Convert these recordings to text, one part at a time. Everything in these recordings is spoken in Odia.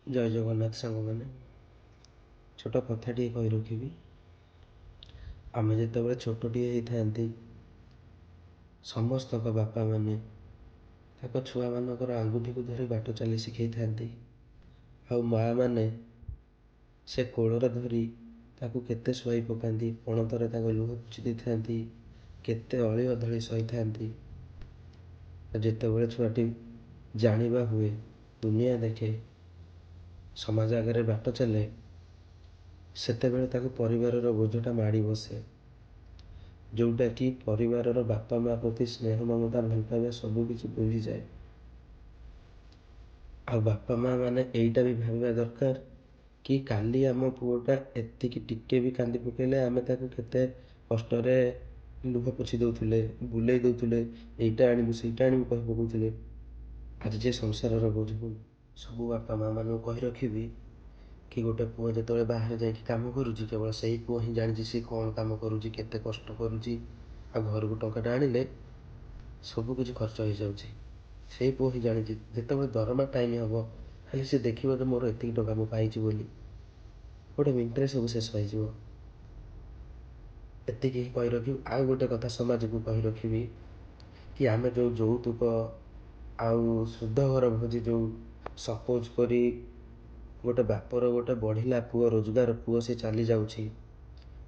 ଜୟ ଜଗନ୍ନାଥ ସାଙ୍ଗମାନେ। ଛୋଟ କଥାଟିଏ କହି ରଖିବି। ଆମେ ଯେତେବେଳେ ଛୋଟଟିଏ ହେଇଥାନ୍ତି, ସମସ୍ତଙ୍କ ବାପାମାନେ ତାଙ୍କ ଛୁଆମାନଙ୍କର ଆଙ୍ଗୁଠିକୁ ଧରି ବାଟ ଚାଲି ଶିଖେଇଥାନ୍ତି, ଆଉ ମାଆମାନେ ସେ କୋଳରେ ଧରି ତାକୁ କେତେ ଶୁଆଇ ପକାନ୍ତି, ପଣତରେ ତାଙ୍କ ଲୁହ ପୋଛି ଦେଇଥାନ୍ତି, କେତେ ଅଳି ଅଧଳି ସହିଥାନ୍ତି। ଯେତେବେଳେ ଛୁଆଟି ଜାଣିବା ହୁଏ, ଦୁନିଆ ଦେଖେ, ସମାଜ ଆଗରେ ବାଟ ଚାଲେ, ସେତେବେଳେ ତାକୁ ପରିବାରର ବୋଝଟା ମାଡ଼ି ବସେ, ଯେଉଁଟାକି ପରିବାରର ବାପା ମା ପ୍ରତି ସ୍ନେହ ମମତା ଭଲ ପାଇବା ସବୁକିଛି ଭୁଲିଯାଏ। ଆଉ ବାପା ମା ମାନେ ଏଇଟା ବି ଭାବିବା ଦରକାର କି କାଲି ଆମ ପୁଅଟା ଏତିକି ଟିକେ ବି କାନ୍ଦି ପକେଇଲେ ଆମେ ତାକୁ କେତେ କଷ୍ଟରେ ଲୁହ ପୋଛି ଦେଉଥିଲେ, ବୁଲେଇ ଦେଉଥିଲେ, ଏଇଟା ଆଣିବୁ ସେଇଟା ଆଣିବୁ କହି ପକାଉଥିଲେ। ଆଜି ଯେ ସଂସାରର ବୋଝ ସବୁ ବାପା ମା ମାନଙ୍କୁ କହି ରଖିବି କି ଗୋଟେ ପୁଅ ଯେତେବେଳେ ବାହାରେ ଯାଇକି କାମ କରୁଛି, କେବଳ ସେଇ ପୁଅ ହିଁ ଜାଣିଛି ସେ କ'ଣ କାମ କରୁଛି, କେତେ କଷ୍ଟ କରୁଛି। ଆଉ ଘରକୁ ଟଙ୍କାଟା ଆଣିଲେ ସବୁ କିଛି ଖର୍ଚ୍ଚ ହେଇଯାଉଛି, ସେଇ ପୁଅ ହିଁ ଜାଣିଛି। ଯେତେବେଳେ ଦରମା ଟାଇମ୍ ହେବ, ଖାଲି ସେ ଦେଖିବ ଯେ ମୋର ଏତିକି ଟଙ୍କା ମୁଁ ପାଇଛି ବୋଲି, ଗୋଟେ ମିନିଟରେ ସବୁ ଶେଷ ହେଇଯିବ। ଏତିକି ହିଁ କହି ରଖିବି। ଆଉ ଗୋଟେ କଥା ସମାଜକୁ କହି ରଖିବି କି ଆମେ ଯେଉଁ ଯୌତୁକ ଆଉ ଶୁଦ୍ଧ ଘର ଭୋଜି, ଯେଉଁ ସପୋଜ କରି ଗୋଟେ ବାପର ଗୋଟେ ବଢ଼ିଲା ପୁଅ, ରୋଜଗାର ପୁଅ, ସେ ଚାଲି ଯାଉଛି,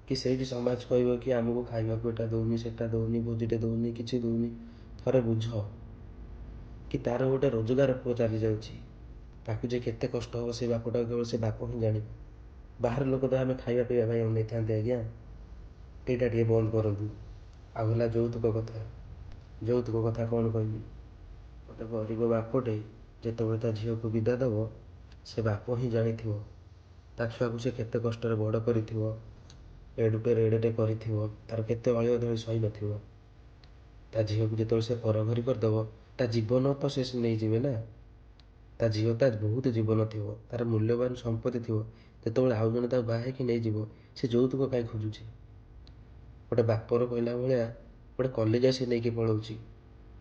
କି ସେଇଠି ସମାଜ କହିବ କି ଆମକୁ ଖାଇବାକୁ ଏଟା ଦେଉନି, ସେଟା ଦେଉନି, ଭୋଜିଟେ ଦେଉନି, କିଛି ଦେଉନି। ଥରେ ବୁଝ କି ତାର ଗୋଟେ ରୋଜଗାର ପୁଅ ଚାଲି ଯାଉଛି, ତାକୁ ଯେ କେତେ କଷ୍ଟ ହେବ ସେ ବାପଟାକୁ କେବଳ ସେ ବାପ ହିଁ ଜାଣିବ। ବାହାର ଲୋକ ତ ଆମେ ଖାଇବା ପିଇବା ପାଇଁ ଅନେଇଥାନ୍ତି। ଆଜ୍ଞା, ଏଇଟା ଟିକେ ବନ୍ଦ କରନ୍ତୁ। ଆଉ ହେଲା ଯୌତୁକ କଥା। ଯୌତୁକ କଥା କ'ଣ କହିବି? ଗୋଟେ ଗରିବ ବାପଟେ ଯେତେବେଳେ ତା ଝିଅକୁ ବିଦା ଦେବ, ସେ ବାପ ହିଁ ଜାଣିଥିବ ତା ଛୁଆକୁ ସେ କେତେ କଷ୍ଟରେ ବଡ଼ କରିଥିବ, ଏଡ଼ୁଟେ ରେଡ଼ଟେ କରିଥିବ, ତାର କେତେ ଅଳି ଅଧଳି ସହିନଥିବ। ତା ଝିଅକୁ ଯେତେବେଳେ ସେ ପରଘରି କରିଦେବ, ତା ଜୀବନ ତ ସେ ନେଇଯିବେ ନା। ତା ଝିଅ, ତା ବହୁତ ଜୀବନ ଥିବ, ତାର ମୂଲ୍ୟବାନ ସମ୍ପତ୍ତି ଥିବ। ଯେତେବେଳେ ଆଉ ଜଣେ ତାକୁ ବାହା ହେଇକି ନେଇଯିବ, ସେ ଯୌତୁକ କାହିଁ ଖୋଜୁଛି? ଗୋଟେ ବାପର କହିଲା ଭଳିଆ ଗୋଟେ କଲିଜା ସେ ନେଇକି ପଳାଉଛି।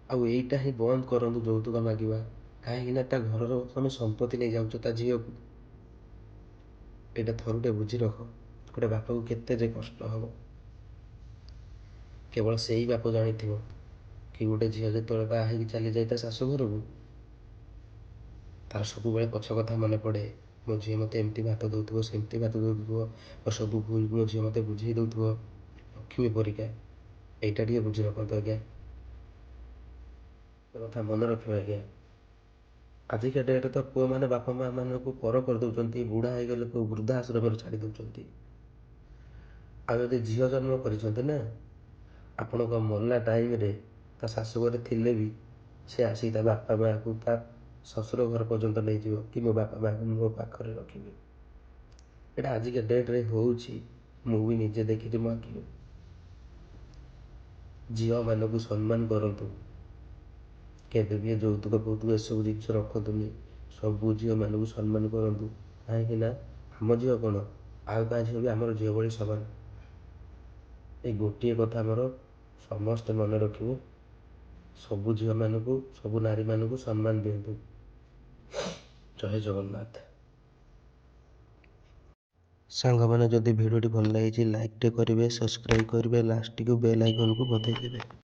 ଆଉ ଏଇଟା ହିଁ ବନ୍ଦ କରନ୍ତୁ, ଯୌତୁକ ମାଗିବା। କାହିଁକିନା ତା ଘରର ତମେ ସମ୍ପତ୍ତି ନେଇଯାଉଛ ତା ଝିଅକୁ। ଏଇଟା ଥରୁଟେ ବୁଝି ରଖ, ଗୋଟେ ବାପାକୁ କେତେ ଯେ କଷ୍ଟ ହେବ। କେବଳ ସେଇ ବାପ ଜାଣିଥିବ କି ଗୋଟେ ଝିଅ ଯେତେବେଳେ ବାହା ହେଇକି ଚାଲିଯାଏ ତା ଶାଶୁ ଘରକୁ, ତାର ସବୁବେଳେ ପଛ କଥା ମନେ ପଡ଼େ। ମୋ ଝିଅ ମୋତେ ଏମିତି ଭାତ ଦେଉଥିବ, ସେମିତି ଭାତ ଦେଉଥିବ, ମୋ ସବୁ ଭୁଲ ମୋ ଝିଅ ମୋତେ ବୁଝେଇ ଦେଉଥିବ, ଲକ୍ଷ୍ମୀ ପରିକା। ଏଇଟା ଟିକେ ବୁଝି ରଖନ୍ତୁ ଆଜ୍ଞା, ଏ କଥା ମନେ ରଖିବ ଆଜ୍ଞା। ଆଜିକା ଡେଟ୍ରେ ତ ପୁଅମାନେ ବାପା ମା ମାନଙ୍କୁ ପର କରିଦେଉଛନ୍ତି, ବୁଢ଼ା ହେଇଗଲେ ପୁଅ ବୃଦ୍ଧା ଆଶ୍ରମରେ ଛାଡ଼ି ଦେଉଛନ୍ତି। ଆଉ ଯଦି ଝିଅ ଜନ୍ମ କରିଛନ୍ତି ନା, ଆପଣଙ୍କ ମଲା ଟାଇମ୍ରେ ତା ଶାଶୁଘରେ ଥିଲେ ବି ସେ ଆସିକି ତା ବାପା ମାଆକୁ ତା ଶ୍ୱଶୁର ଘର ପର୍ଯ୍ୟନ୍ତ ନେଇଯିବ କି ମୋ ବାପା ମାଆଙ୍କୁ ମୋ ପାଖରେ ରଖିବି। ଏଇଟା ଆଜିକା ଡେଟ୍ରେ ହେଉଛି, ମୁଁ ବି ନିଜେ ଦେଖିଛି ମୋ ଆଖିରେ। ଝିଅମାନଙ୍କୁ ସମ୍ମାନ କରନ୍ତୁ, କେବେ ବି ଯୌତୁକ ଫୌତୁକ ଏସବୁ ଜିନିଷ ରଖନ୍ତୁନି। ସବୁ ଝିଅମାନଙ୍କୁ ସମ୍ମାନ କରନ୍ତୁ, କାହିଁକିନା ଆମ ଝିଅ କ'ଣ ଆଉ କାହା ଝିଅ ବି ଆମର ଝିଅ ଭଳି ସମାନ। ଏଇ ଗୋଟିଏ କଥା ଆମର ସମସ୍ତେ ମନେ ରଖିବୁ, ସବୁ ଝିଅମାନଙ୍କୁ, ସବୁ ନାରୀମାନଙ୍କୁ ସମ୍ମାନ ଦିଅନ୍ତୁ। ଜୟ ଜଗନ୍ନାଥ। ସାଙ୍ଗମାନେ, ଯଦି ଭିଡ଼ିଓଟି ଭଲ ଲାଗିଛି ଲାଇକ୍ଟେ କରିବେ, ସବସ୍କ୍ରାଇବ୍ କରିବେ, ଲାଷ୍ଟକୁ ବେଲ୍ ଆଇକନ୍କୁ ବଜାଇ ଦେବେ।